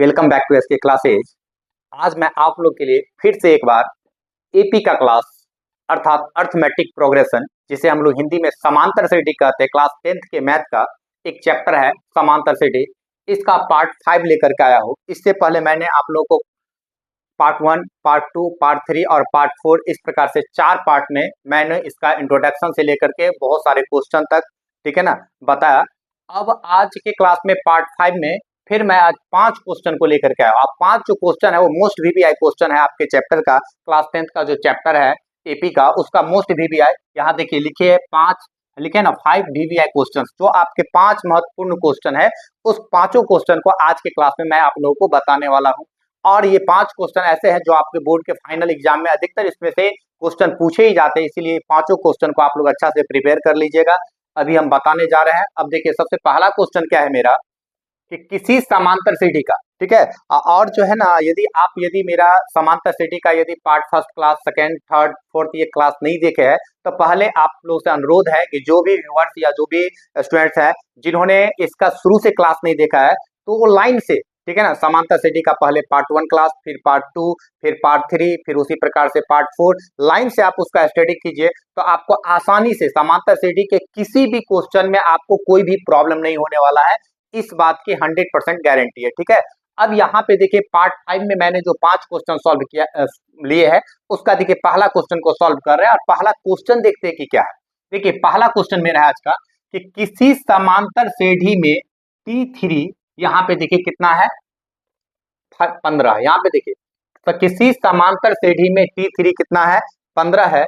Welcome back to SK classes. आज मैं आप लोग के लिए फिर से एक बार एपी का क्लास अर्थात अर्थमेटिक प्रोग्रेशन, जिसे हम लोग हिंदी में समांतर श्रेणी कहते हैं, क्लास 10th के मैथ का एक चैप्टर है समांतर श्रेणी। इसका पार्ट 5 लेकर के आया हूँ। इससे पहले मैंने आप लोगों को पार्ट 1, पार्ट 2, पार्ट 3 और पार्ट 4 इस प्रकार से 4 पार्ट में मैंने इसका इंट्रोडक्शन से लेकर के बहुत सारे क्वेश्चन तक, ठीक है ना, बताया। अब आज के क्लास में पार्ट 5 में फिर मैं आज 5 क्वेश्चन को लेकर के आया। अब 5 जो क्वेश्चन है वो मोस्ट वीवीआई क्वेश्चन है आपके चैप्टर का, क्लास 10th का जो चैप्टर है एपी का, उसका मोस्ट वीवीआई यहाँ देखिए लिखे है 5, लिखे ना 5 वीवीआई क्वेश्चन, जो आपके 5 महत्वपूर्ण क्वेश्चन है। उस पांचों क्वेश्चन को आज के क्लास में मैं आप लोगों को बताने वाला हूँ। और ये 5 क्वेश्चन ऐसे हैं जो आपके बोर्ड के फाइनल एग्जाम में अधिकतर इसमें से क्वेश्चन पूछे ही जाते हैं, इसीलिए पांचों क्वेश्चन को आप लोग अच्छा से प्रिपेयर कर लीजिएगा। अभी हम बताने जा रहे हैं। अब देखिए सबसे पहला क्वेश्चन क्या है मेरा कि किसी समांतर सीढ़ी का, ठीक है, और जो है ना, यदि मेरा समांतर सीढ़ी का यदि part first class, second, third, fourth ये क्लास नहीं देखे है तो पहले आप लोग से अनुरोध है कि जो भी व्यूअर्स या जो भी स्टूडेंट्स हैं जिन्होंने इसका शुरू से क्लास नहीं देखा है तो वो लाइन से, ठीक है ना, समांतर सीढ़ी का पहले पार्ट 1 क्लास, फिर पार्ट 2, फिर पार्ट 3, फिर उसी प्रकार से पार्ट 4 लाइन से आप उसका स्टडी कीजिए तो आपको आसानी से समांतर सीढ़ी के किसी भी क्वेश्चन में आपको कोई भी प्रॉब्लम नहीं होने वाला है। इस बात की 100% गारंटी है, ठीक है। अब यहाँ पे देखिए पार्ट 5 में मैंने जो 5 क्वेश्चन सॉल्व किया लिए है, उसका देखिए पहला क्वेश्चन को सॉल्व कर रहे हैं और पहला क्वेश्चन देखते हैं कि क्या है। देखिए पहला क्वेश्चन मेरा है आज का कि किसी समांतर सीढ़ी में T3, यहाँ पे देखिए कितना है 15, यहाँ पे देखिए तो किसी समांतर सीढ़ी में T3 कितना है 15 है,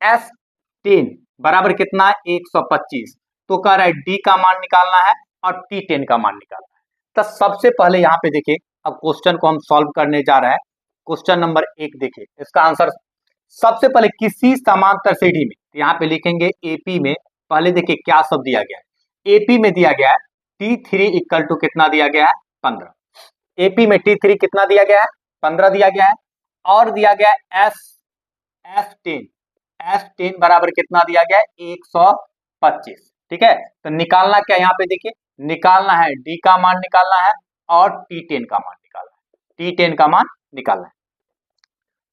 S10 बराबर कितना है 125, तो कह रहा है D का मान निकालना है और T10 का मान निकालना है। तो सबसे पहले यहाँ पे देखिए अब क्वेश्चन को हम सॉल्व करने जा रहे हैं। क्वेश्चन नंबर 1 देखिए, इसका आंसर सबसे पहले किसी समांतर सीढ़ी में, यहाँ पे लिखेंगे एपी में। पहले देखिए क्या सब दिया गया है। एपी में दिया गया है T3 इक्वल टू कितना दिया गया है 15। एपी में T3 कितना दिया गया है 15 दिया गया है, और दिया गया है S10 बराबर कितना दिया गया है 125, ठीक है। तो निकालना क्या, यहाँ पे देखिए निकालना है D का मान निकालना है और T10 का मान निकालना है, T10 का मान निकालना है।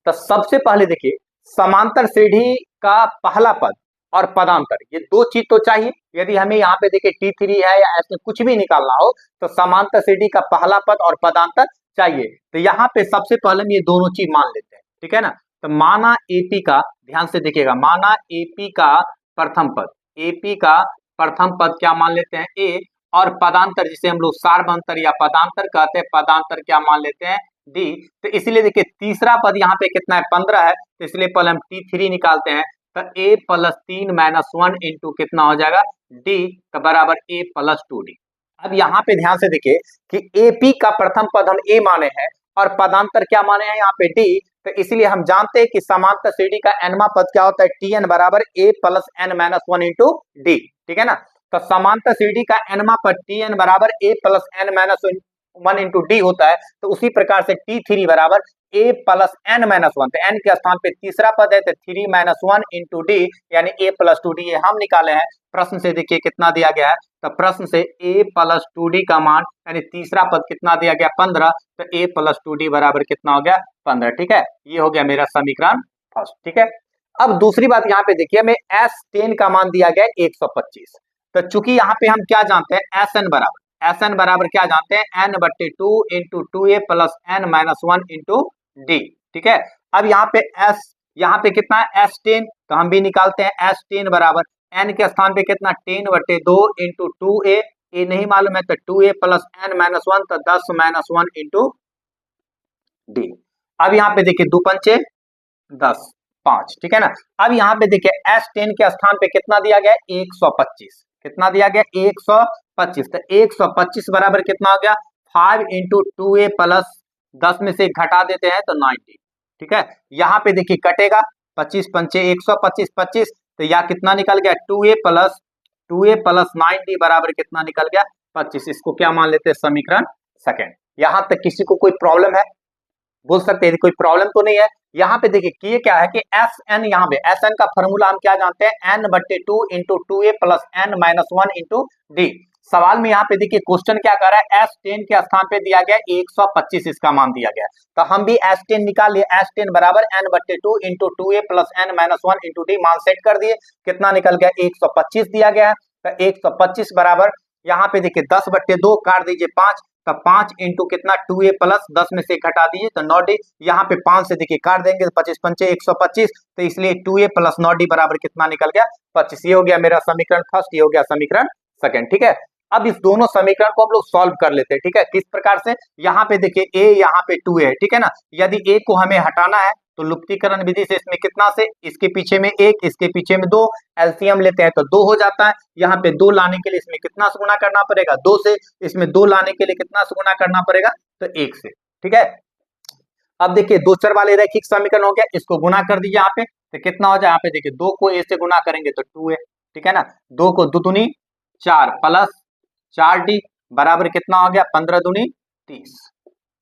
तो सबसे पहले देखिए समांतर सीढ़ी का पहला पद और पदांतर, ये दो चीज तो चाहिए। यदि हमें यहाँ पे देखिए T3 है या ऐसे कुछ भी निकालना हो तो समांतर सीढ़ी का पहला पद और पदांतर चाहिए। तो यहाँ पे सबसे पहले हम ये दोनों चीज मान लेते हैं, ठीक है ना। तो माना एपी का, ध्यान से देखिएगा, माना एपी का प्रथम पद, एपी का प्रथम पद क्या मान लेते हैं ए, और पदांतर जिसे हम लोग सार्वभौमांतर या पदांतर कहते हैं, पदांतर क्या मान लेते हैं डी। तो इसलिए देखिए तीसरा पद यहाँ पे कितना है 15 है, तो इसलिए पहले हम T3 निकालते हैं। तो a + 3 - 1 इंटू कितना हो जाएगा d, तो बराबर a + 2d। अब यहाँ पे ध्यान से देखिए कि एपी का प्रथम पद हम a माने हैं और पदांतर क्या माने हैं यहाँ पे d। तो इसलिए हम जानते हैं कि समांतर सीढ़ी का nवां पद क्या होता है Tn बराबर a + n - 1 इंटू d, ठीक है ना। तो समांतर सीढ़ी का nवां पद Tn बराबर a + n - 1 इंटू डी होता है। तो उसी प्रकार से T3 बराबर a + n - 1, तो n के स्थान पे तीसरा पद है तो 3 - 1 इंटू डी यानी a + 2d, ये हम निकाले हैं। प्रश्न से देखिए कितना दिया गया है, तो प्रश्न से a + 2d का मान यानी तीसरा पद कितना दिया गया 15, तो a + 2d बराबर कितना हो गया 15, ठीक है। ये हो गया मेरा समीकरण फर्स्ट, ठीक है। अब दूसरी बात यहाँ पे देखिए हमें S10 का मान दिया गया 125। तो चूंकि यहाँ पे हम क्या जानते हैं SN बराबर क्या जानते हैं n/2 into 2a + n - 1 into D, ठीक है। अब यहाँ पे यहाँ पे कितना है S10, तो हम भी निकालते हैं S10 बराबर n के स्थान पे कितना 10/2 इंटू 2a, ए नहीं मालूम है तो 2a + n - 1, तो 10 - 1 इंटू डी। अब यहाँ पे देखिए 2 पंचे 10, 5, ठीक है ना। अब यहाँ पे देखिए S10 के स्थान पे कितना दिया गया 125, कितना दिया गया 125, तो 125 बराबर कितना हो गया 5 इंटू 2a + 10 में से घटा देते हैं तो 90, ठीक है। यहाँ पे देखिए कटेगा 25 पंचे 125, 25, तो यह कितना निकल गया 2a + 90 बराबर कितना निकल गया 25। इसको क्या मान लेते हैं समीकरण सेकंड। यहाँ तक किसी को कोई प्रॉब्लम है, बोल सकते हैं कोई प्रॉब्लम तो नहीं है। यहाँ पे देखिए कि ये क्या है कि Sn, यहाँ पे Sn का फॉर्मूला हम क्या जानते हैं n/2 into 2a + n - 1 into D. सवाल में यहाँ पे देखिए क्वेश्चन क्या कर रहा है, S10 के स्थान पे दिया गया 125 इसका मान दिया गया है, तो हम भी S10 निकाल लिए। S10 बराबर n/2 into 2a plus n-1 into d, मान सेट कर दिए, कितना निकल गया 125 दिया गया है। तो 125 बराबर यहाँ पे देखिए 10/2 काट दीजिए 5, तो 5 इंटू कितना 2a प्लस 10 में से घटा दीजिए तो 9d, यहाँ पे 5 से देखिए काट देंगे तो 25 पंचे 125, तो इसलिए 2a प्लस 9d बराबर कितना निकल गया 25। ये हो गया मेरा समीकरण फर्स्ट, ये हो गया समीकरण सेकंड। ठीक है, अब इस दोनों समीकरण को हम लोग सॉल्व कर लेते हैं। ठीक है, किस प्रकार से, यहाँ पे देखिए a यहाँ पे 2a है, ठीक है ना, यदि a को हमें हटाना है तो लुप्तीकरण विधि से इसमें कितना से, इसके पीछे में 1 इसके पीछे में 2, एलसीएम लेते हैं तो 2 हो जाता है। यहाँ पे 2 लाने के लिए इसमें कितना से गुणा करना पड़ेगा 2 से, इसमें 2 लाने के लिए कितना से गुणा करना पड़ेगा तो 1 से। ठीक है, अब देखिए दो चर वाले रैखिक समीकरण हो गया, इसको गुणा कर दीजिए यहाँ पे तो कितना हो जाए, यहाँ पे देखिए 2 को a से गुणा करेंगे तो 2a, ठीक है ना, 2 को 2 दूनी 4 प्लस 4d बराबर कितना हो गया 15 दूनी 30।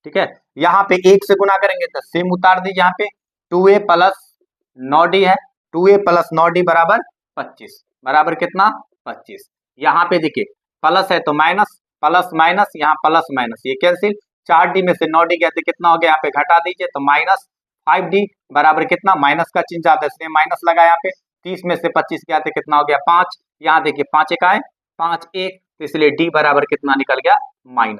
ठीक है, यहाँ पे 1 से गुणा करेंगे तो सेम उतार दीजिए, यहाँ पे 2a प्लस 9d है, 2a प्लस 9d बराबर 25, बराबर कितना 25। यहाँ पे देखिए प्लस है तो माइनस, प्लस माइनस यहाँ प्लस माइनस ये कैंसिल, 4d में से 9d गया तो कितना हो गया, यहाँ पे घटा दीजिए तो माइनस 5d बराबर कितना, माइनस का चिन्ह आता है इसलिए माइनस लगा, यहाँ पे 30 में से 25 गया तो कितना हो गया 5, यहाँ देखिए 5 एक आए 5 1, तो इसलिए d बराबर कितना निकल गया -1,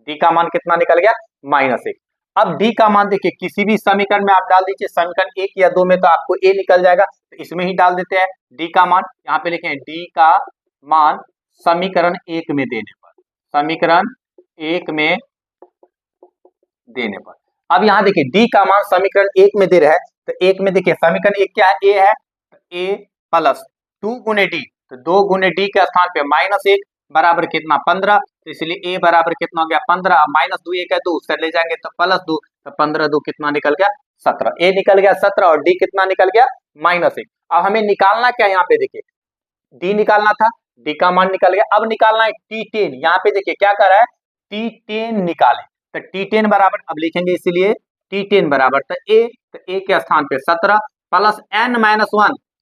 d का मान कितना निकल गया -1। अब d का मान देखिए किसी भी समीकरण में आप डाल दीजिए, समीकरण 1 या 2 में तो आपको a निकल जाएगा, तो इसमें ही डाल देते हैं d का मान, यहाँ पे लिखें d का मान समीकरण 1 में देने पर, समीकरण 1 में देने पर। अब यहाँ देखिए d का मान समीकरण 1 में दे रहा है, तो 1 में देखिए समीकरण 1 क्या है, a है, तो a प्लस 2 गुने d, तो 2 गुने d के स्थान पे -1 बराबर कितना 15, तो इसलिए a बराबर कितना हो गया 15, माइनस 2 1 है 2 उससे ले जाएंगे तो +2, तो 15 2 कितना निकल गया 17, a निकल गया 17 और d कितना निकल गया -1। अब हमें निकालना क्या है, यहाँ पे देखिए d निकालना था, d का मान निकल गया, अब निकालना है T10, यहाँ पे देखिए क्या कर रहा है T10 निकाले, तो T10 बराबर अब लिखेंगे इसीलिए T10 बराबर तो a के स्थान पे 17 प्लस n-1,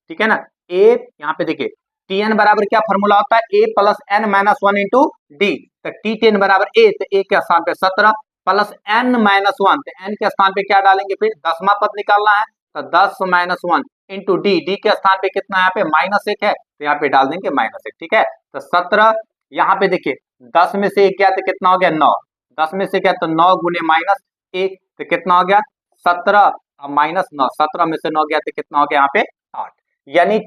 ठीक है ना, a यहाँ पे देखिए Tn बराबर क्या फॉर्मूला होता है a plus n-1 into d, तो T10 बराबर a, तो a के स्थान पे 17 प्लस n-1, तो n के स्थान पे क्या डालेंगे फिर दसवां पद निकालना है, तो 10-1 इंटू d, d के स्थान पे कितना यहाँ पे -1 है तो यहाँ पे डाल देंगे -1। ठीक है, तो 17 यहाँ पे देखिए 10 में से 1 गया तो कितना हो गया 9, 10 में से क्या तो 9 गुने -1 तो कितना हो गया 17 और -9, 17 में से 9 गया तो कितना हो गया यहाँ पे 8, यानी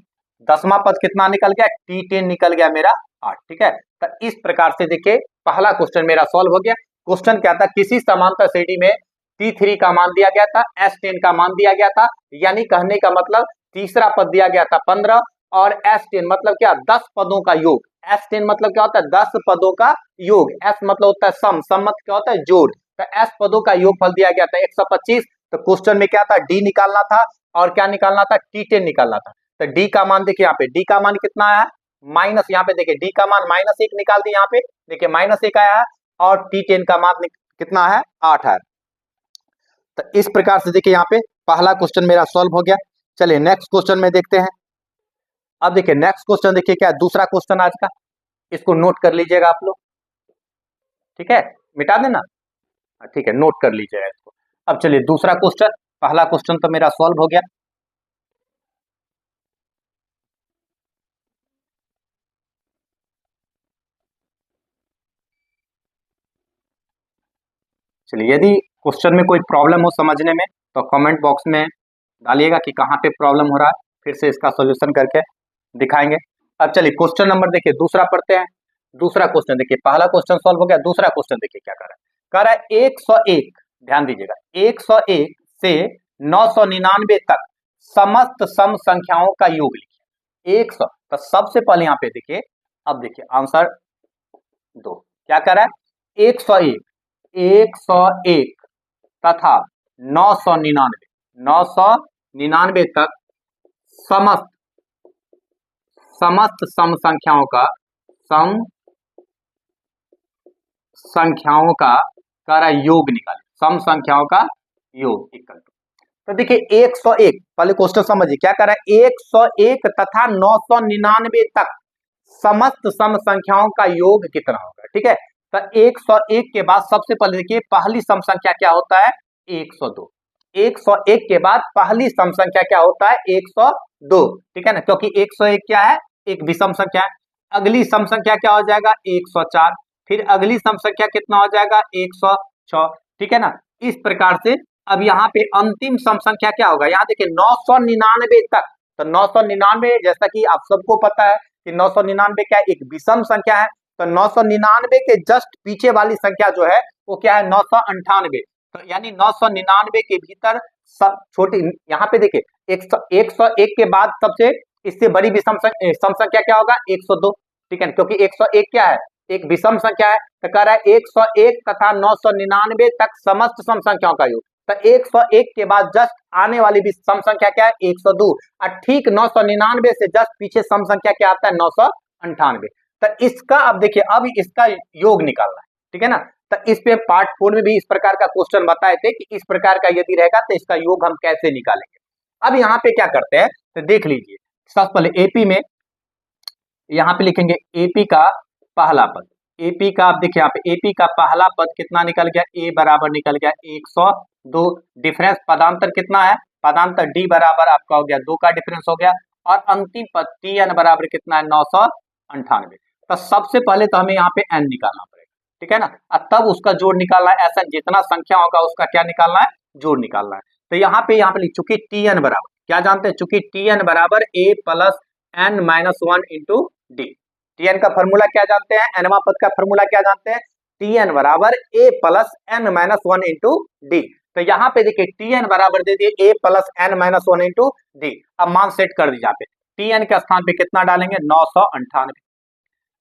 दसवां पद कितना निकल गया T10 निकल गया मेरा 8। ठीक है, तो इस प्रकार से देखिए पहला क्वेश्चन मेरा सॉल्व हो गया। क्वेश्चन क्या था, किसी समांतर श्रेणी में T3 का मान दिया गया था, S10 का मान दिया गया था, यानी कहने का मतलब तीसरा पद दिया गया था 15 और S10 मतलब क्या 10 पदों का योग, S10 मतलब क्या होता है 10 पदों का योग, S मतलब होता है सम, सम मतलब क्या होता है जोड़, तो S पदों का योगफल दिया गया था 125। तो क्वेश्चन में क्या था D निकालना था और क्या निकालना था T10 निकालना था, तो D का मान देखिए यहाँ पे D का मान कितना आया माइनस, यहाँ पे देखिए D का मान -1 निकाल दिए, यहाँ पे देखिए -1 आया है और T10 का मान कितना है 8 है। तो इस प्रकार से देखिए यहाँ पे पहला क्वेश्चन मेरा सॉल्व हो गया। चलिए नेक्स्ट क्वेश्चन में देखते हैं। अब देखिए नेक्स्ट क्वेश्चन देखिए क्या है, दूसरा क्वेश्चन आज का, इसको नोट कर लीजिएगा आप लोग, ठीक है, मिटा देना, ठीक है नोट कर लीजिएगा इसको। अब चलिए दूसरा क्वेश्चन, पहला क्वेश्चन तो मेरा सॉल्व हो गया। चलिए यदि क्वेश्चन में कोई प्रॉब्लम हो समझने में तो कमेंट बॉक्स में डालिएगा कि कहाँ पे प्रॉब्लम हो रहा है, फिर से इसका सॉल्यूशन करके दिखाएंगे। अब चलिए क्वेश्चन नंबर देखिए दूसरा पढ़ते हैं। दूसरा क्वेश्चन देखिए, पहला क्वेश्चन सॉल्व हो गया, दूसरा क्वेश्चन देखिए क्या कर रहा है, कह रहा है 101, ध्यान दीजिएगा 101 से 999 तक समस्त सम संख्याओं का योग लिखिए। 100, तो सबसे पहले यहाँ पे देखिए, अब देखिए आंसर 2 क्या कर रहा है 101 तथा 999 तक समस्त सम संख्याओं का कर योग निकाले, सम संख्याओं का योग इक्वल टू, तो देखिए 101 पहले क्वेश्चन समझिए क्या कर रहा है 101 तथा 999 तक समस्त सम संख्याओं का योग कितना होगा। ठीक है, तो 101 के बाद सबसे पहले देखिए पहली सम संख्या क्या होता है, 102। 101 के बाद पहली सम संख्या क्या होता है, 102। ठीक है ना, क्योंकि 101 क्या है, एक विषम संख्या है। अगली सम संख्या क्या हो जाएगा, 104। फिर अगली सम संख्या कितना हो जाएगा, 106। ठीक है ना, इस प्रकार से अब यहाँ पे अंतिम सम संख्या क्या होगा, यहाँ देखिए 999 तक। तो 999 जैसा कि आप सबको पता है कि 999 क्या एक विषम संख्या है। तो 999 के जस्ट पीछे वाली संख्या जो है वो क्या है, 998। तो यानी 999 के भीतर सब छोटी, यहाँ पे देखिए 101 के बाद सबसे इससे बड़ी विषम सम संख्या क्या होगा, 102। ठीक है, क्योंकि 101 क्या है, एक विषम संख्या है। तो कह रहा है 101 तथा 999 तक समस्त सम संख्याओं का योग। तो 101 के बाद जस्ट आने वाली भी सम संख्या क्या है, 102। और ठीक 999 से जस्ट पीछे सम संख्या क्या आता है, 998। तो इसका अब देखिए अब इसका योग निकालना है। ठीक है ना, तो इस पे पार्ट 4 में भी इस प्रकार का क्वेश्चन बताए थे कि इस प्रकार का यदि रहेगा तो इसका योग हम कैसे निकालेंगे। अब यहाँ पे क्या करते हैं, तो देख लीजिए सबसे पहले एपी में यहाँ पे लिखेंगे एपी का पहला पद। एपी का आप देखिए यहाँ पे एपी का पहला पद कितना निकल गया, ए बराबर निकल गया 102। डिफरेंस पदांतर कितना है, पदांतर डी बराबर आपका हो गया 2 का डिफरेंस हो गया। और अंतिम पद टी एन बराबर कितना है, 998। तो सबसे पहले तो हमें यहाँ पे एन निकालना पड़ेगा। ठीक है ना, और तब उसका जोड़ निकालना है। ऐसा जितना संख्या होगा उसका क्या निकालना है, जोड़ निकालना है। तो यहाँ पे लिख चुकी टी एन बराबर क्या जानते हैं, चूंकि टी एन बराबर A plus N minus 1 into D. T N का फॉर्मूला क्या जानते हैं, एनवा पद का फॉर्मूला क्या जानते हैं, टी एन बराबर A plus N minus 1 into D. तो यहाँ पे देखिए टी एन बराबर दे दिए A plus N minus 1 into D. अब मान सेट कर दीजिए, यहाँ पे टी एन के स्थान पे कितना डालेंगे, 998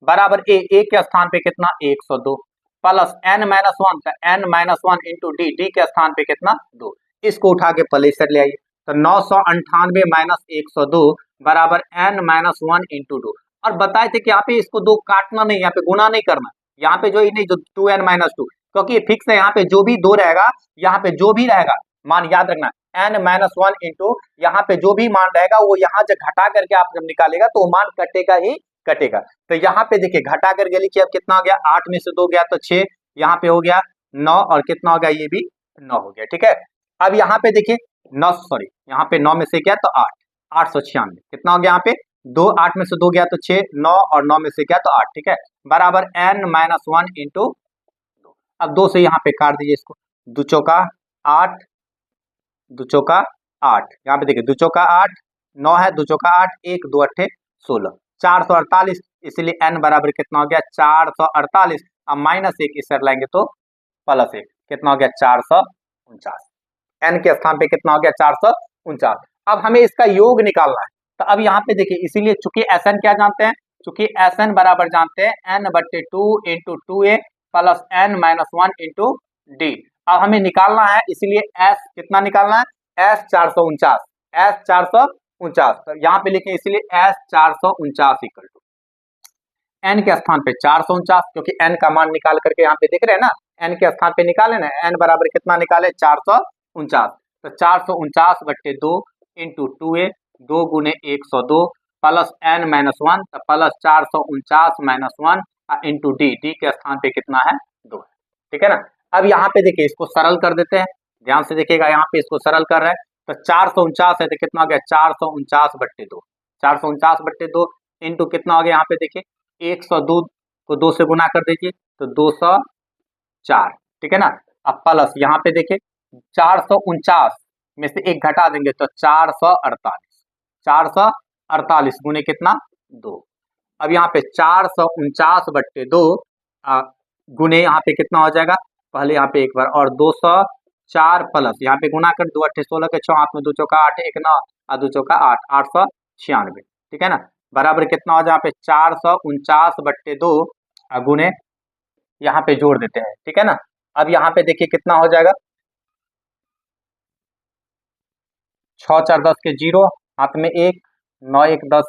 बराबर ए के स्थान पे कितना, 102 प्लस एन माइनस 1, तो n minus 1 into d, d के स्थान पे कितना, 2। इसको उठा के पहले सेट ले आइए। तो 998 माइनस 102 बराबर एन माइनस 1 इंटू 2। और बताए थे कि यहाँ पे इसको 2 काटना नहीं, यहाँ पे गुना नहीं करना। यहाँ पे जो नहीं, जो 2n माइनस 2, क्योंकि फिक्स है। यहाँ पे जो भी 2 रहेगा, यहाँ पे जो भी रहेगा मान याद रखना, n माइनस 1 इंटू यहाँ पे जो भी मान रहेगा वो यहाँ जब घटा करके आप जब निकालेगा तो मान कटेगा ही कटेगा। तो यहाँ पे देखिए घटा करके लिखिए, अब कितना हो गया, 8 में से 2 गया तो 6, यहाँ पे हो गया 9, और कितना हो गया, ये भी 9 हो गया। ठीक है, अब यहाँ पे देखिए 9 सॉरी यहाँ पे 9 में से क्या तो 8, 896 कितना हो गया, यहाँ पे 2, 8 में से 2 गया तो 6, 9 और 9 में से क्या तो 8। ठीक है, बराबर n माइनस 1 इंटू 2। अब 2 से यहाँ पे काट दीजिए इसको, 2 चौका 8, 2 चौका 8, यहाँ पे देखिए 2 चौका 8, 9 है, 2 चौका 8, 1 2 8 16, 448। इसलिए n बराबर कितना हो गया, 448। अब माइनस 1 इस तरह लाएंगे तो प्लस 1, कितना हो गया, 449। n के स्थान पे कितना हो गया, 449। अब हमें इसका योग निकालना है। तो अब यहाँ पे देखिए, इसीलिए चूंकि Sn क्या जानते हैं, चूंकि Sn बराबर जानते हैं n/2 into 2a plus n minus 1 into D. अब हमें निकालना है, इसीलिए S कितना निकालना है, S 449, S 449। तो यहाँ पे लिखें, इसलिए S 449 इक्वल टू n के स्थान पे 449, क्योंकि n का मान निकाल करके यहाँ पे देख रहे हैं ना, n के स्थान पे निकाले ना, n बराबर कितना निकाले, 449। तो 449/2 इंटू 2a, 2 गुने 102 प्लस n माइनस 1, तो plus 449 minus 1 into d, d के स्थान पे कितना है, 2 है। ठीक है ना, अब यहाँ पे देखिए इसको सरल कर देते हैं, ध्यान से देखिएगा, यहाँ पे इसको सरल कर रहे हैं। तो 449 है तो कितना हो गया, 449/2, 449/2 इंटू कितना हो गया, यहाँ पे देखिए 102 को 2 से गुना कर दीजिए तो 204। ठीक है ना, अब प्लस यहाँ पे देखिए 449 में से 1 घटा देंगे तो 448, 448 गुने कितना, 2। अब यहाँ पे 449/2 गुने यहाँ पे कितना हो जाएगा, पहले यहाँ पे एक बार और 204 प्लस यहाँ पे गुना कर, 2 8 16 के 6, हाथ में 2 चौका 8, 1 9 और 2 चौका 8, 896। ठीक है ना, बराबर कितना हो जाए, यहाँ पे 449/2 गुने यहाँ पे जोड़ देते हैं। ठीक है ना, अब यहाँ पे देखिए कितना हो जाएगा, 6 4 10 के 0, हाथ में 1, 9 1 10,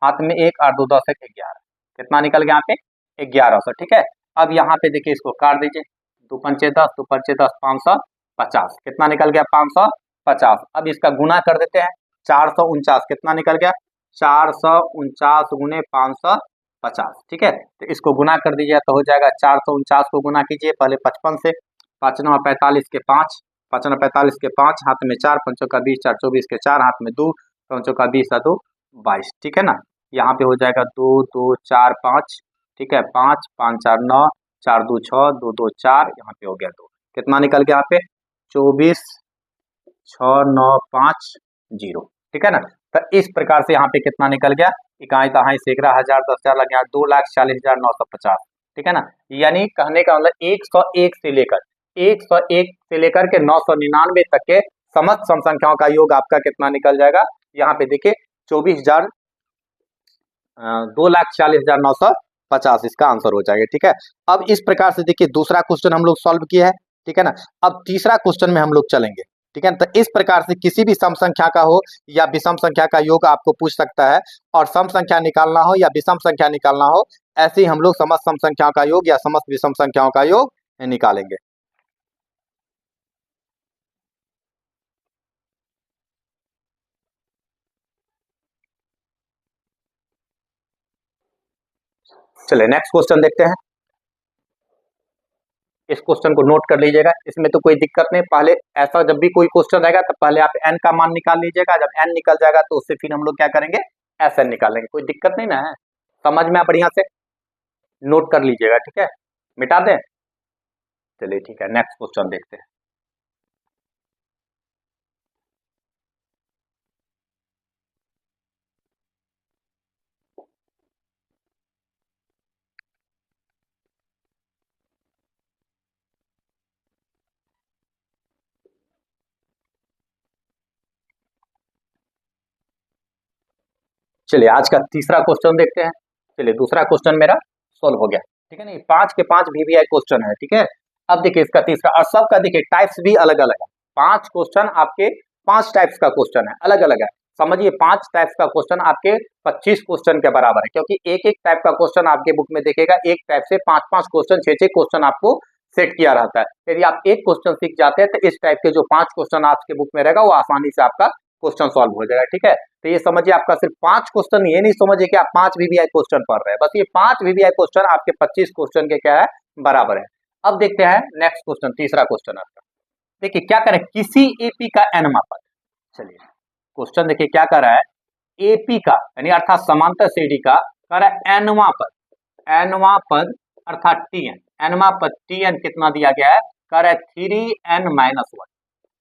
हाथ में 1 और 2 10 1 11, कितना निकल गया यहाँ पे, 1100। ठीक है, अब यहाँ पे देखिए इसको काट दीजिए, 2 पंचे 10, 2 पंचे 10, 550, कितना निकल गया, 550। अब इसका गुना कर देते हैं, 449 कितना निकल गया, 449 गुने 550, 50, ठीक है। तो इसको गुना कर दीजिए तो हो जाएगा 449 को गुना कीजिए पहले 55 से, 5 9 45 के 5, 5 9 45 के 5, हाथ में 4, 5 का 20, 4 24 के 4, हाथ में 2, 5 का 20 2 22, ठीक है ना। यहाँ पे हो जाएगा 2 2 4 5, ठीक है, 5 5 4 9, 4 2 6, 2 2 4, यहाँ पे हो गया 2, कितना निकल गया यहाँ पे 24 6 9 5 0, ठीक है ना। तो इस प्रकार से यहाँ पे कितना निकल गया, इकाई दहाई सैकड़ा हजार 10,000 लग गया 2,40,950, ठीक है ना। यानी कहने का मतलब 101 से लेकर 101 से लेकर के 999 तक के समस्त सम संख्याओं का योग आपका कितना निकल जाएगा, यहाँ पे देखिए 2,40,950 इसका आंसर हो जाएगा, ठीक है। अब इस प्रकार से देखिए दूसरा क्वेश्चन हम लोग सॉल्व किया है, ठीक है ना। अब तीसरा क्वेश्चन में हम लोग चलेंगे, ठीक है। तो इस प्रकार से किसी भी सम संख्या का हो या विषम संख्या का योग आपको पूछ सकता है, और सम संख्या निकालना हो या विषम संख्या निकालना हो, ऐसे ही हम लोग समस्त सम संख्याओं का योग या समस्त विषम संख्याओं का योग निकालेंगे। चलिए नेक्स्ट क्वेश्चन देखते हैं। इस क्वेश्चन को नोट कर लीजिएगा, इसमें तो कोई दिक्कत नहीं। पहले ऐसा जब भी कोई क्वेश्चन रहेगा तो पहले आप n का मान निकाल लीजिएगा, जब n निकल जाएगा तो उससे फिर हम लोग क्या करेंगे, SN निकालेंगे, कोई दिक्कत नहीं ना है, समझ में आप बढ़िया से नोट कर लीजिएगा, ठीक है। मिटा दें, चलिए ठीक है, नेक्स्ट क्वेश्चन देखते हैं। चलिए आज का तीसरा क्वेश्चन देखते हैं। चलिए दूसरा क्वेश्चन मेरा सोल्व हो गया, ठीक है ना। 5 के 5 VVI क्वेश्चन है, ठीक है। अब देखिए इसका तीसरा, और सबका देखिए टाइप्स भी अलग अलग है। 5 क्वेश्चन आपके 5 टाइप्स का क्वेश्चन है, अलग अलग है। समझिए 5 टाइप्स का क्वेश्चन आपके 25 क्वेश्चन के बराबर है, क्योंकि एक एक टाइप का क्वेश्चन आपके बुक में देखेगा, एक टाइप से 5-5 क्वेश्चन 6-6 क्वेश्चन आपको सेट किया रहता है। यदि आप एक क्वेश्चन सीख जाते हैं तो इस टाइप के जो 5 क्वेश्चन आपके बुक में रहेगा वो आसानी से आपका क्वेश्चन सॉल्व हो जाएगा, ठीक है। तो ये समझिए आपका सिर्फ 5 क्वेश्चन, ये नहीं समझिए कि आप 5 VVI क्वेश्चन पढ़ रहे हैं, बस ये 5 VVI क्वेश्चन आपके 25 क्वेश्चन के क्या है, बराबर है। अब देखते हैं नेक्स्ट क्वेश्चन, तीसरा क्वेश्चन आपका। देखिए क्या करें, किसी एपी का एनवा पद, चलिए क्वेश्चन देखिए क्या कर रहा है, एपी का यानी अर्थात समांतर श्रेणी का कर रहा है एनवा पद, एनवा पद अर्थात टीएन, एनवा पद टीएन कितना दिया गया है, कर रहा है 3n-1।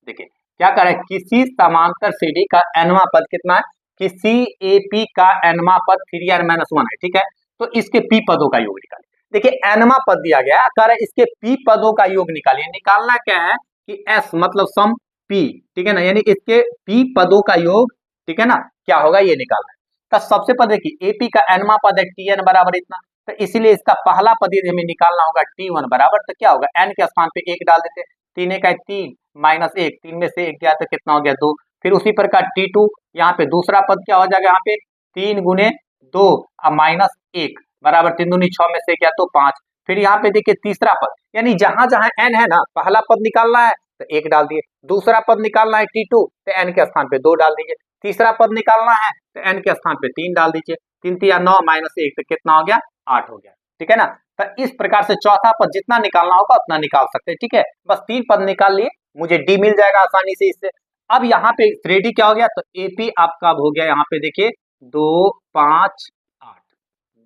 देखिए क्या कर रहा है, किसी समांतर श्रेणी का एनवा पद कितना है, किसी एपी का एनवा पद 3n-1 है, ठीक है। तो इसके पी पदों का योग निकालिए। देखिए एनवा पद दिया गया है, कह रहा है इसके पी पदों का योग निकालिए। निकालना क्या है कि एस मतलब सम पी, ठीक है ना, यानी इसके पी पदों का योग, ठीक है ना, क्या होगा ये निकालना है। तो सबसे पहले देखिए एपी का एनवा पद है टीएन बराबर इतना, तो इसीलिए इसका पहला पद यदि हमें निकालना होगा T1 बराबर, तो क्या होगा, n के स्थान पे 1 डाल देते, 3 1 3 -1, 3 में से 1 गया तो कितना हो गया 2। फिर उसी प्रकार T2, यहाँ पे दूसरा पद क्या हो जाएगा, यहाँ पे 3 गुने 2 -1 बराबर 3 दूनी 6 में से गया तो 5। फिर यहाँ पे देखिए तीसरा पद, यानी जहां जहां n है ना, पहला पद निकालना है तो 1 डाल दिए, दूसरा पद निकालना है T2 तो n के स्थान पे 2 डाल दीजिए, तीसरा पद निकालना है तो n के स्थान पे 3 डाल दीजिए, 3 3 9 -1 तो कितना हो गया 8 हो गया, ठीक है ना। तो इस प्रकार से चौथा पद जितना निकालना होगा उतना निकाल सकते हैं, ठीक है। बस 3 पद निकाल लिए, मुझे डी मिल जाएगा आसानी से इससे। अब यहाँ पे रेडी क्या हो गया, तो एपी आपका हो गया, यहाँ पे देखिए 2 5 8,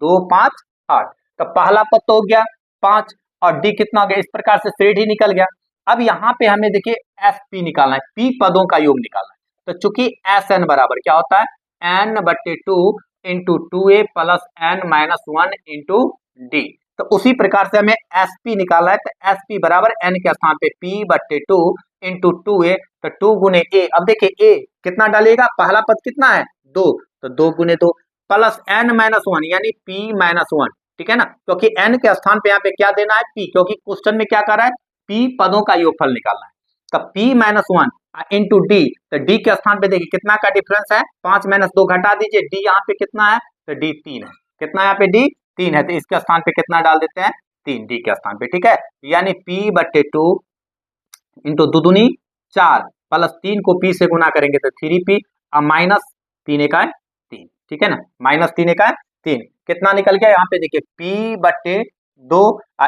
2 5 8, तो पहला पद तो हो गया 5 और डी कितना हो गया, इस प्रकार से रेडी निकल गया। अब यहाँ पे हमें देखिए एफ पी निकालना है, पी पदों का योग निकालना है। तो चूंकि एस एन बराबर क्या होता है, n/2 into 2a plus n-1 into D, तो उसी प्रकार से हमें एसपी निकालना है, तो एसपी बराबर n के स्थान पे p/2 इंटू 2a, तो 2 गुने a, अब देखिए a कितना डालिएगा, पहला पद कितना है 2, तो 2 गुने 2 प्लस n-1 यानी p-1, ठीक है ना, क्योंकि n के स्थान पे यहाँ पे क्या देना है p, क्योंकि क्वेश्चन में क्या कर रहा है, p पदों का योगफल निकालना है। तो p-1 इंटू डी, तो डी के स्थान पे देखिए कितना का डिफरेंस है, 5 - 2 घटा दीजिए, डी यहाँ पे कितना है, तो डी 3 है, कितना यहाँ पे डी 3 है, तो इसके स्थान पे कितना डाल देते हैं 3, डी के स्थान पे, ठीक है। यानी p/2 इंटू 2 दूनी 4 प्लस 3 को p से गुना करेंगे तो 3p और -3 1 3, ठीक है ना, -3 1 3, कितना निकल गया यहाँ पे देखिए p बट्टे 2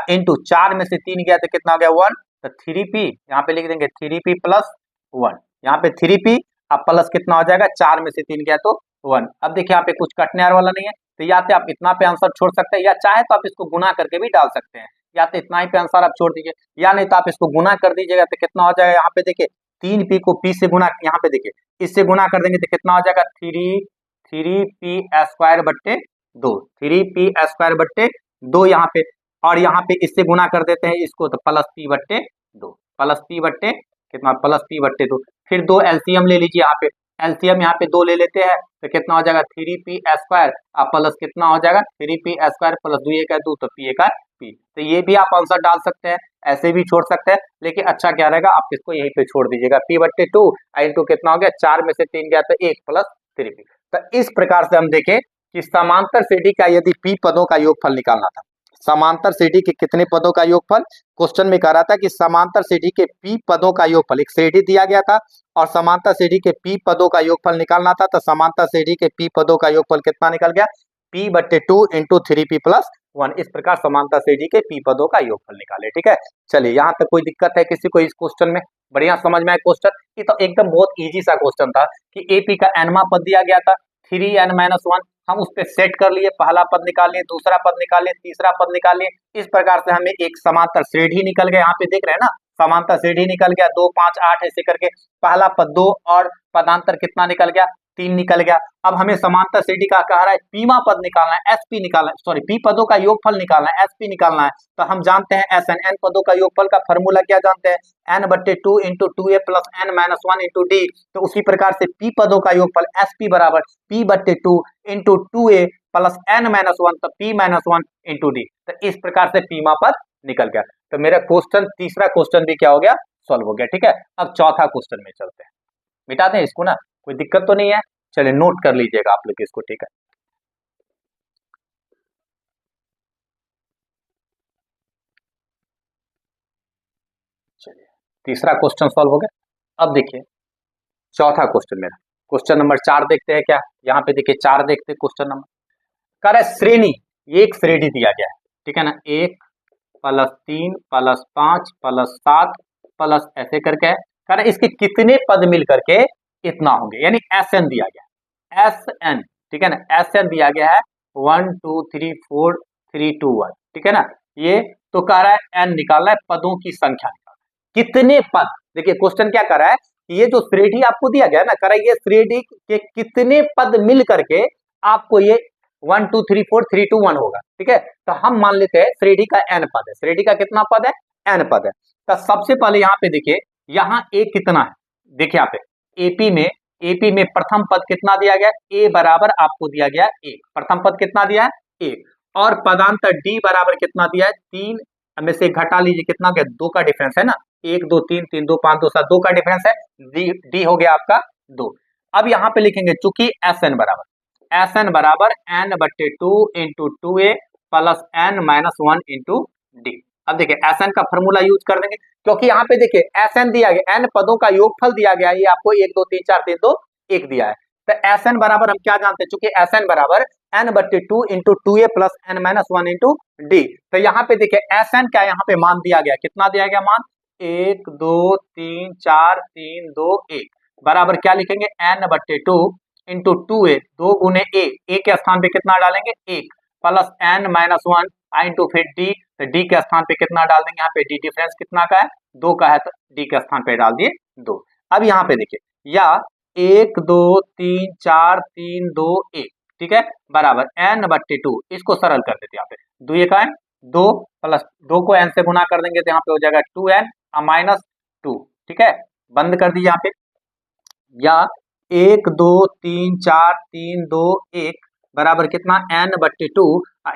इंटू 4 में से 3 गया तो कितना हो गया 1, तो 3p यहाँ पे लिख देंगे 3p प्लस 1, यहाँ पे 3p अब प्लस कितना हो जाएगा 4 में से 3 गया तो 1। अब देखिए यहाँ पे कुछ कटने वाला नहीं है, तो या तो आप इतना पे आंसर छोड़ सकते हैं, या चाहे तो आप इसको गुना करके भी डाल सकते हैं, या तो इतना ही पे आंसर आप छोड़ दीजिए, या नहीं तो आप इसको गुना कर दीजिएगा तो कितना हो जाएगा यहाँ पे देखिए 3p को p से गुना, यहाँ पे देखिए इससे गुना कर देंगे तो कितना हो जाएगा 3p स्क्वायर बट्टे 2, 3p स्क्वायर बट्टे 2 यहाँ पे, और यहाँ पे इससे गुना कर देते हैं इसको तो प्लस p बट्टे 2, प्लस p बट्टे कितना प्लस p बट्टे 2। फिर 2 एलसीएम ले लीजिए, यहाँ पे एलसीएम यहाँ पे 2 ले लेते हैं तो कितना हो जाएगा 3p स्क्वायर प्लस कितना हो जाएगा 3p स्क्वायर प्लस 2 एक है 2 तो p एक है p। तो ये भी आप आंसर डाल सकते हैं, ऐसे भी छोड़ सकते हैं, लेकिन अच्छा क्या रहेगा आप इसको यहीं पे छोड़ दीजिएगा p बट्टे 2 इंटू कितना हो गया 4 में से 3 गया तो 1 प्लस 3p। तो इस प्रकार से हम देखें कि समांतर श्रेणी का यदि p पदों का योगफल निकालना था, समांतर श्रेणी के कितने पदों का योगफल, क्वेश्चन में कह रहा था कि समांतर श्रेणी के p पदों का योगफल, एक श्रेणी दिया गया था और समांतर श्रेणी के p पदों का योगफल निकालना था, तो समांतर श्रेणी के p पदों का योगफल कितना निकल गया p बट्टे 2 इंटू 3p प्लस 1। इस प्रकार समांतर श्रेणी के p पदों का योगफल निकाले। ठीक है, चलिए यहाँ तक कोई दिक्कत है किसी को इस क्वेश्चन में, बढ़िया समझ में आया क्वेश्चन, ये तो एकदम बहुत इजी सा क्वेश्चन था कि AP का nवां पद दिया गया था 3n-1, हम उस पे सेट कर लिए, पहला पद निकाल लिए, दूसरा पद निकाल लिए, तीसरा पद निकाल लिए, इस प्रकार से हमें एक समांतर श्रेणी निकल गया, यहाँ पे देख रहे हैं ना समांतर श्रेणी निकल गया 2 5 8 ऐसे करके, पहला पद 2 और पदांतर कितना निकल गया 3 निकल गया। अब हमें समांतर श्रेणी का कह रहा है पीमा पद निकालना है, एसपी निकालना है, सॉरी पी पदों का योगफल निकालना है, एसपी निकालना है, तो हम जानते हैं एसएन, एन पदों का योगफल का फॉर्मूला क्या जानते हैं n बट्टे 2 into 2a plus n-1 into D. तो उसी प्रकार से पी पदों का योगफल एसपी बराबर p बट्टे 2 इंटू 2a प्लस n-1 तो p-1 इंटू डी। तो इस प्रकार से पीमा पद निकल गया। तो मेरा क्वेश्चन तीसरा क्वेश्चन भी क्या हो गया सॉल्व हो गया। ठीक है, अब चौथा क्वेश्चन में चलते हैं, मिटा दें इसको ना, कोई दिक्कत तो नहीं है, चलिए नोट कर लीजिएगा आप लोग इसको। ठीक है, चलिए तीसरा क्वेश्चन सॉल्व हो गया। अब देखिए चौथा क्वेश्चन मेरा, क्वेश्चन नंबर 4 देखते हैं क्या, यहाँ पे देखिए 4 देखते हैं क्वेश्चन नंबर, कह रहा है श्रेणी, एक श्रेणी दिया गया है, ठीक है ना, 1 प्लस 3 प्लस 5 प्लस 7 प्लस ऐसे करके है, कह रहा है इसके कितने पद मिल करके इतना होंगे, यानी एसएन दिया गया है, एसएन, ठीक है ना, एसएन दिया गया है 1 2 3 4 3 2 1, ठीक है ना, ये तो कह रहा है एन निकालना है, पदों की संख्या निकालना है, कितने पद, देखिए क्वेश्चन क्या कर रहा है, ये जो श्रेणी आपको दिया गया ना, कह रहा है ये श्रेणी के कितने पद मिल करके आपको ये 1 2 3 4 3 2 1 होगा। ठीक है, तो हम मान लेते हैं श्रेणी का एन पद है, श्रेणी का कितना पद है एन पद है। तो सबसे पहले यहाँ पे देखिए, यहाँ ए कितना है, देखिए यहाँ पे एपी में प्रथम पद कितना दिया गया, ए बराबर आपको दिया गया 1, प्रथम पद कितना दिया है 1, और पदांतर डी बराबर कितना दिया है 3 में से घटा लीजिए कितना हो गया 2 का डिफरेंस है ना, 1 2 3 3 2 5 2 7 2 का डिफरेंस है, डी हो गया आपका 2। अब यहाँ पे लिखेंगे चूंकि एसएन बराबर n बट्टे 2 into 2a plus n-1 into D. अब देखिए एसएन का फॉर्मूला यूज कर देंगे, क्योंकि यहाँ पे देखिए एसएन दिया गया, n पदों का योगफल दिया गया, ये आपको 1 2 3 4 3 2 1 दिया है, तो एसएन बराबर हम क्या जानते हैं, चूंकि एसएन बराबर n बट्टे 2 into 2a plus n-1 into D. तो यहाँ पे देखिए एसएन क्या यहाँ पे मान दिया गया, कितना दिया गया मान 1 2 3 4 3 2 1 बराबर क्या लिखेंगे n बट्टे 2 इंटू 2a 2 गुने ए के स्थान पे कितना डालेंगे 1 प्लस n-1 इंटू फिर डी, तो डी के स्थान पे कितना डाल देंगे, यहाँ पे डी डिफरेंस कितना का है 2 का है, तो डी के स्थान पे डाल दिए 2। अब यहाँ पे देखिए या 1 2 3 4 3 2 1, ठीक है, बराबर n बट्टे 2, इसको सरल कर देते यहाँ पे 2 ये का है 2 प्लस 2 को n से गुना कर देंगे तो यहाँ पे हो जाएगा 2n माइनस 2, ठीक है, बंद कर दीजिए यहाँ पे, या 1 2 3 4 3 2 1 बराबर कितना n बट्टे 2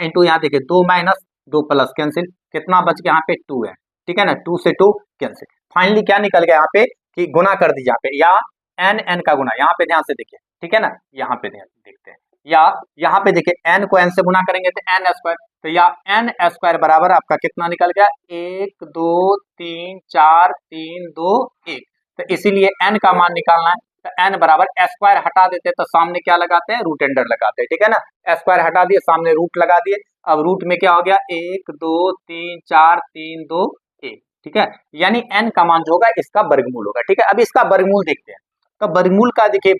इंटू यहाँ देखिए 2 माइनस 2 प्लस कैंसिल, कितना बच गया यहाँ पे 2 है, ठीक है ना, 2 से 2 कैंसिल, फाइनली क्या निकल गया यहाँ पे कि गुना कर दीजिए यहाँ पे, या n का गुना, यहाँ पे ध्यान से देखिए, ठीक है ना, यहाँ पे ध्यान देखते हैं, या यहाँ पे देखिए n को n से गुना करेंगे तो n स्क्वायर, तो या n स्क्वायर बराबर आपका कितना निकल गया 1 2 3 4 3 2 1, तो इसीलिए n का मान निकालना है, तो n बराबर स्क्वायर हटा देते तो सामने क्या लगाते हैं, रूट अंडर लगाते हैं, ठीक है ना। स्क्वायर हटा दिए, सामने रूट लगा दिए। अब रूट में क्या हो गया, 1 2 3 4 3 2 1, ठीक है। यानी n का मान जो होगा इसका वर्गमूल होगा, ठीक है। अब इसका वर्गमूल देखते हैं। तो वर्गमूल का देखिए,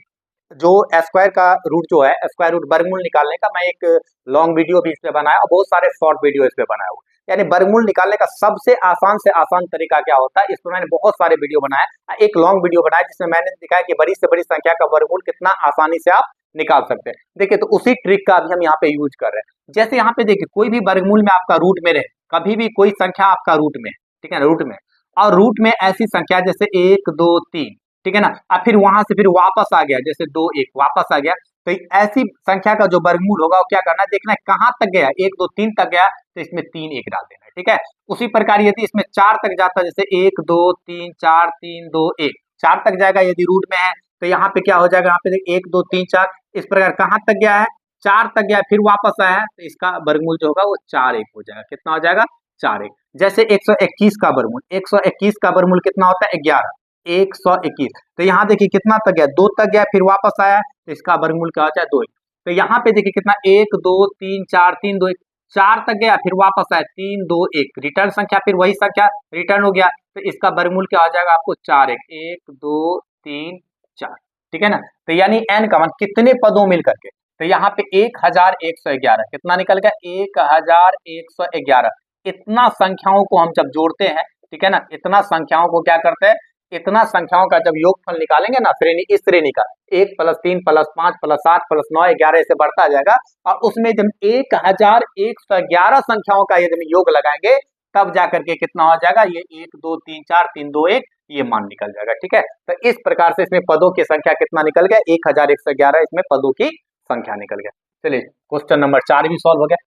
जो स्क्वायर का रूट जो है, स्क्वायर रूट वर्गमूल निकालने का मैं एक लॉन्ग वीडियो भी इस पे बनाया और बहुत सारे शॉर्ट वीडियो इस पे बनाया हुआ। यानी वर्गमूल निकालने का सबसे आसान तरीका क्या होता है, इस पर मैंने बहुत सारे वीडियो बनाए, एक लॉन्ग वीडियो बनाया जिसमें मैंने दिखाया कि बड़ी से बड़ी संख्या का वर्गमूल कितना आसानी से आप निकाल सकते हैं। देखिए, तो उसी ट्रिक का अभी हम यहाँ पे यूज कर रहे हैं। जैसे यहाँ पे देखिए, कोई भी वर्गमूल में आपका रूट में रहे, कभी भी कोई संख्या आपका रूट में, ठीक है ना, रूट में, और रूट में ऐसी संख्या जैसे 1 2 3, ठीक है ना, अब फिर वहां से फिर वापस आ गया, जैसे 2 1 वापस आ गया, तो ऐसी संख्या का जो वर्गमूल होगा वो क्या करना है, देखना है कहां तक गया, 1 2 3 तक गया तो इसमें 3 1 डाल देना है, ठीक है। उसी प्रकार यदि इसमें 4 तक जाता है, जैसे 1 2 3 4 3 2 1, 4 तक जाएगा यदि रूट में है, तो यहाँ पे क्या हो जाएगा, यहाँ पे 1 2 3 4, इस प्रकार कहां तक गया है, 4 तक गया, फिर वापस आया है, तो इसका वर्गमूल जो होगा वो 4 1 हो जाएगा। कितना हो जाएगा, 4 1। जैसे 121 का वर्गमूल, 121 का वर्गमूल कितना होता है, 11, 121। तो यहाँ देखिए कितना तक गया, 2 तक गया, फिर वापस आया, तो इसका वर्गमूल क्या होता है, 2 1। तो यहाँ पे देखिए कितना, 1 2 3 4 3 2 1, 4 तक गया, फिर वापस आया, 3 2 1, रिटर्न संख्या फिर वही संख्या रिटर्न हो गया, तो इसका वर्गमूल क्या हो जाएगा आपको, 4 1 1 2 3 4, ठीक है ना। तो यानी n का मान कितने पदों मिल करके, तो यहाँ पे 1111 कितना निकल गया, 1111। इतना संख्याओं को हम जब जोड़ते हैं, ठीक है ना, इतना संख्याओं को क्या करते हैं, इतना संख्याओं का जब योगफल निकालेंगे ना, श्रेणी, इस श्रेणी का 1 + 3 + 5 + 7 + 9 11 से बढ़ता जाएगा, और उसमें जब 1111 संख्याओं का यदि योग लगाएंगे तब जाकर के कितना हो जाएगा, ये 1 2 3 4 3 2 1 ये मान निकल जाएगा, ठीक है। तो इस प्रकार से इसमें पदों की संख्या कितना निकल गया, 1111 इसमें पदों की संख्या निकल गया। चलिए, क्वेश्चन नंबर 4 भी सॉल्व हो गया।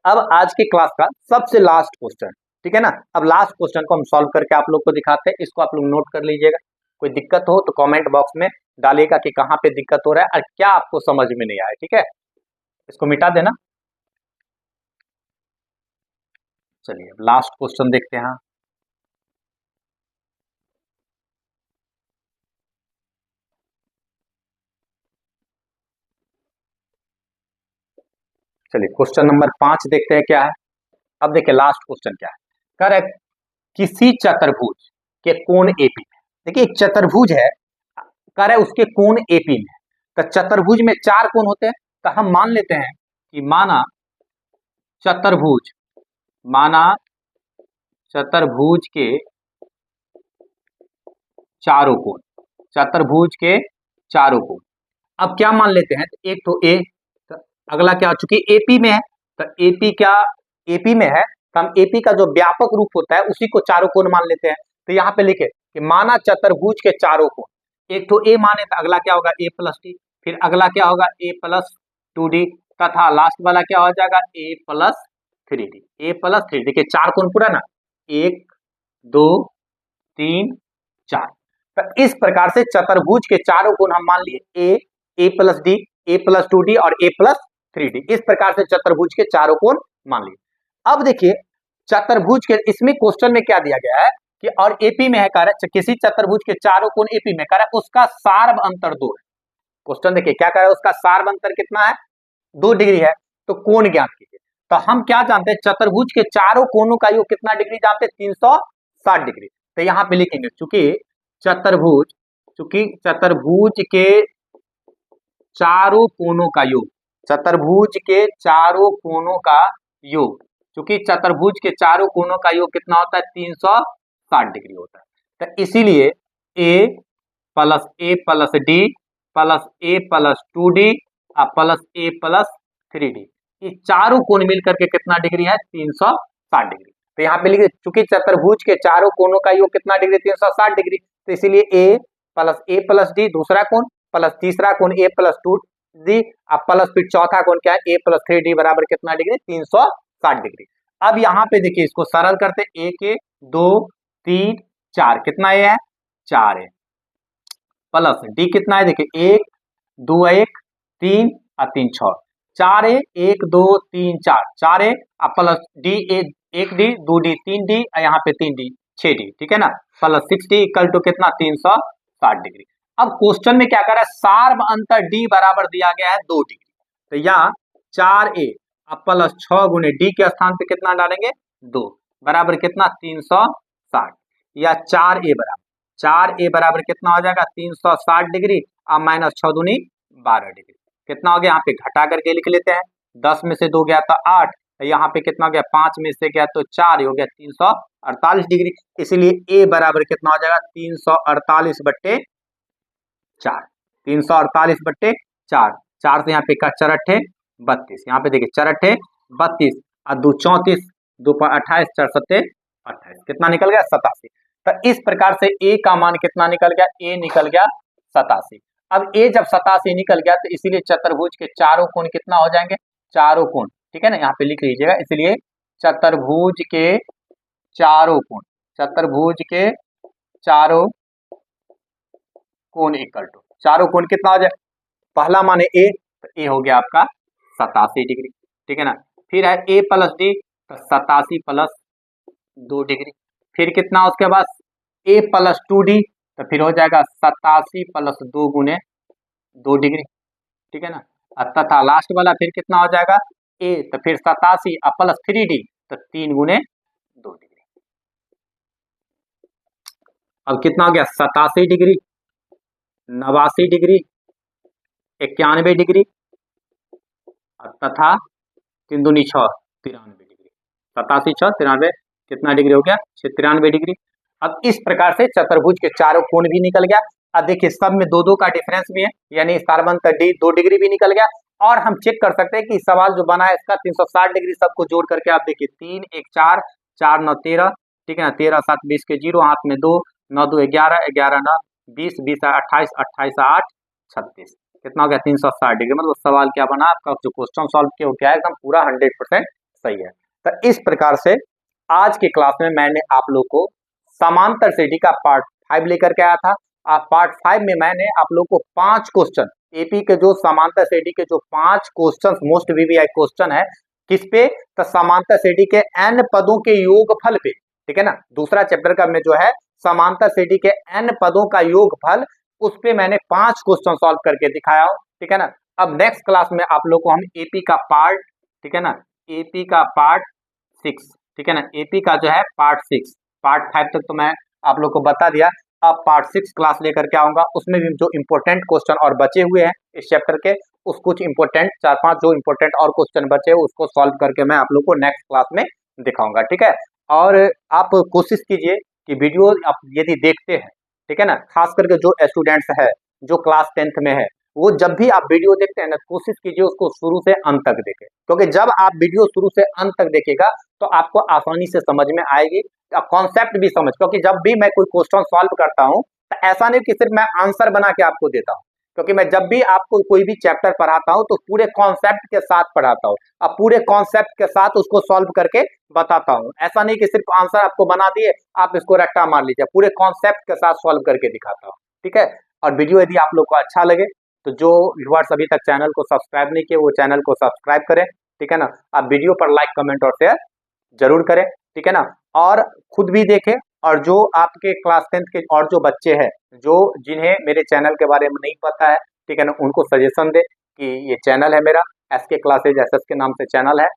अब आज की क्लास का सबसे लास्ट क्वेश्चन, ठीक है ना। अब लास्ट क्वेश्चन को हम सॉल्व करके आप लोग को दिखाते हैं, इसको आप लोग नोट कर लीजिएगा। कोई दिक्कत हो तो कमेंट बॉक्स में डालिएगा कि कहाँ पे दिक्कत हो रहा है और क्या आपको समझ में नहीं आया, ठीक है। इसको मिटा देना। चलिए, अब लास्ट क्वेश्चन देखते हैं। चलिए, क्वेश्चन नंबर 5 देखते हैं क्या है। अब देखिए लास्ट क्वेश्चन क्या है, कर किसी चतुर्भुज के कोण एपी में, देखिए एक चतुर्भुज है, कर है उसके कोण एपी में, तो चतुर्भुज में 4 कोण होते हैं, तो हम मान लेते हैं कि चतुर्भुज माना चतुर्भुज के चारों कोण, चतुर्भुज के चारों कोण। अब क्या मान लेते हैं, एक तो ए, तो अगला क्या, चूंकि एपी में है, तो एपी क्या, एपी में है, तो हम एपी का जो व्यापक रूप होता है उसी को चारों कोण मान लेते हैं। तो यहाँ पे लिखे कि माना चतुर्भुज के चारों कोण, एक तो ए माने, तो अगला क्या होगा, a + d, फिर अगला क्या होगा, a + 2d, तथा लास्ट वाला क्या हो जाएगा, a + 3d, a + 3d। देखिए 4 कोण पूरा ना, 1 2 3 4। तो इस प्रकार से चतुर्भुज के चारों कोण हम मान लिए, a + d, a + 2d और a + 3d। इस प्रकार से चतुर्भुज के चारों कोण मान लिए। अब देखिए चतुर्भुज के, इसमें क्वेश्चन में क्या दिया गया है कि और एपी में है, कार्य किसी चतुर्भुज के चारों कोण एपी में, कार्य उसका सार्व अंतर 2 है। क्वेश्चन देखिए क्या कह, उसका सार्व अंतर कितना है, 2 डिग्री है, तो कोण ज्ञात कीजिए। तो हम क्या जानते हैं, चतुर्भुज के चारों कोणों का योग कितना डिग्री जानते हैं, 360 डिग्री। तो यहाँ पे लिखेंगे चूंकि चतुर्भुज के चारों कोणों का योग, चतुर्भुज के चारों कोणों का योग, चूंकि चतुर्भुज के चारों कोणों का योग कितना होता है, 360 डिग्री होता है। तो इसीलिए a + a + d + a + 2d + a + 3d, ये चारों कोण मिलकर के कितना डिग्री है, 360 डिग्री। तो यहाँ पे लिखिए चूंकि चतुर्भुज के चारों कोणों का योग कितना डिग्री, 360 डिग्री, तो इसीलिए a + d दूसरा कोण प्लस तीसरा कोण a + 2d प्लस फिर चौथा कोण क्या है, a + 3d बराबर कितना डिग्री, 360 डिग्री। अब यहाँ पे देखिए इसको सरल करते, 1 2 3 4, कितना a है, 4 है, प्लस d कितना है, देखिए 1 2 1 3 और 3 6, 4 a 1 2 3 4, 4 a plus d 1 d 2 d 3 d, यहाँ पे 3 d 6 d, ठीक है ना, प्लस 6d = कितना, 360 डिग्री। अब क्वेश्चन में क्या कर रहा है, सार्व अंतर डी बराबर दिया गया है 2 डिग्री, तो यहाँ 4a अब प्लस 6 गुने डी के स्थान पे कितना डालेंगे 2 बराबर कितना 360, या 4a बराबर कितना हो जाएगा 360 डिग्री, अब माइनस 6 दूनी 12 डिग्री, कितना हो गया यहाँ पे घटा करके लिख लेते हैं, 10 में से 2 गया तो 8, यहाँ पे कितना हो गया 5 में से गया तो 4, हो गया 348 डिग्री, इसलिए ए बराबर कितना हो जाएगा 348/4, 348/4, 4 से यहाँ पे का चरठे 32, यहाँ पे देखिए चरठे 32 और 2 34, 2 28, 4 सत्ते 28, कितना निकल गया 87। तो इस प्रकार से ए का मान कितना निकल गया, ए निकल गया 87। अब ए जब 87 निकल गया तो इसीलिए चतुर्भुज के चारों कोण कितना हो जाएंगे, चारों कोण, ठीक है ना, यहाँ पे लिख लीजिएगा, इसलिए चतुर्भुज के चारों कोण, चतुर्भुज के चारों कोण इक्वल टू, चारों कोण कितना हो जाए, पहला मान है ए, तो ए हो गया आपका 87 डिग्री, ठीक है ना, फिर है ए प्लस डी, तो 87 प्लस 2 डिग्री, फिर कितना उसके बाद ए प्लस 2d, तो फिर हो जाएगा 87 प्लस 2 गुने 2 डिग्री, ठीक है ना, तथा लास्ट वाला फिर कितना हो जाएगा ए, तो फिर 87 प्लस 3d, तो 3 गुने 2 डिग्री। अब कितना हो गया 87 डिग्री, 89 डिग्री, 91 डिग्री, तथा 3 दूनी 6, 93 डिग्री, 87 6 93, कितना डिग्री हो गया 93 डिग्री। अब इस प्रकार से चतुर्भुज के चारों कोण भी निकल गया। अब देखिए सब में 2-2 का डिफरेंस भी है, यानी सार्वंतर डी 2 डिग्री भी निकल गया, और हम चेक कर सकते हैं कि सवाल जो बना है इसका 360 डिग्री सबको जोड़ करके आप देखिए 3 1 4 4 9 13, ठीक है ना, 13 7 20 के 0, हाथ में 2, 9 2 11, 11 9 20, 20 28, 28 8 36, कितना हो गया 360 डिग्री। मतलब सवाल क्या बना आपका, जो क्वेश्चन सॉल्व किया वो क्या है, एकदम पूरा 100% सही है। तो इस प्रकार से आज के क्लास में मैंने आप लोग को समांतर सेटी का पार्ट 5 लेकर के आया था। पार्ट 5 में मैंने आप लोग को 5 क्वेश्चन एपी के जो समांतर सेटी के जो 5 क्वेश्चन मोस्ट वीवीआई क्वेश्चन है किस पे, तो समांतर सेटी के n पदों के योगफल पे, ठीक है ना, दूसरा चैप्टर का में जो है समांतर सेटी के n पदों का योगफल, उस पे मैंने 5 क्वेश्चन सॉल्व करके दिखाया हूं, ठीक है ना। अब नेक्स्ट क्लास में आप लोग को हम एपी का पार्ट, ठीक है ना, एपी का पार्ट 6, ठीक है ना, एपी का जो है पार्ट 6, पार्ट 5 तक तो मैं आप लोग को बता दिया, अब पार्ट 6 क्लास लेकर के आऊंगा, उसमें भी जो इंपॉर्टेंट क्वेश्चन और बचे हुए हैं इस चैप्टर के, उस कुछ इंपॉर्टेंट 4-5 जो इंपॉर्टेंट और क्वेश्चन बचे हैं उसको सॉल्व करके मैं आप लोग को नेक्स्ट क्लास में दिखाऊंगा, ठीक है। और आप कोशिश कीजिए कि वीडियो आप यदि देखते हैं, ठीक है ना, खास करके जो स्टूडेंट्स है जो क्लास 10th में है, वो जब भी आप वीडियो देखते हैं ना, कोशिश कीजिए उसको शुरू से अंत तक देखें, क्योंकि जब आप वीडियो शुरू से अंत तक देखेगा तो आपको आसानी से समझ में आएगी, कॉन्सेप्ट भी समझ, क्योंकि जब भी मैं कोई क्वेश्चन सॉल्व करता हूं तो ऐसा नहीं कि सिर्फ मैं आंसर बना के आपको देता हूं, क्योंकि मैं जब भी आपको कोई भी चैप्टर पढ़ाता हूं तो पूरे कॉन्सेप्ट के साथ पढ़ाता हूं, अब पूरे कॉन्सेप्ट के साथ उसको सॉल्व करके बताता हूं, ऐसा नहीं कि सिर्फ आंसर आपको बना दिए आप इसको रट्टा मार लीजिए, पूरे कॉन्सेप्ट के साथ सॉल्व करके दिखाता हूं, ठीक है। और वीडियो यदि आप लोग को अच्छा लगे तो जो व्यूअर्स अभी तक चैनल को सब्सक्राइब नहीं किए वो चैनल को सब्सक्राइब करें, ठीक है ना, आप वीडियो पर लाइक कमेंट और शेयर जरूर करें, ठीक है ना, और खुद भी देखें, और जो आपके क्लास 10th के और जो बच्चे हैं जो जिन्हें मेरे चैनल के बारे में नहीं पता है, ठीक है ना, उनको सजेशन दे कि ये चैनल है मेरा एसके क्लासेज एसएस के नाम से चैनल है,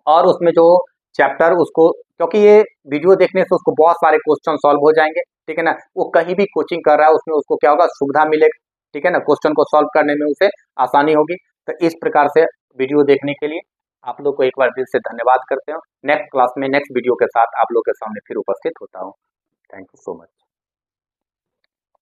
और उसमें जो चैप्टर उसको, क्योंकि ये वीडियो देखने से उसको बहुत सारे क्वेश्चन सॉल्व हो जाएंगे, ठीक है ना, वो कहीं भी कोचिंग कर रहा है उसमें उसको क्या होगा सुविधा मिलेगा, ठीक है ना, क्वेश्चन को सॉल्व करने में उसे आसानी होगी। तो इस प्रकार से वीडियो देखने के लिए आप लोग को एक बार दिल से धन्यवाद करते हैं। नेक्स्ट क्लास में नेक्स्ट वीडियो के साथ आप लोग के सामने फिर उपस्थित होता हूँ। Thank you so much.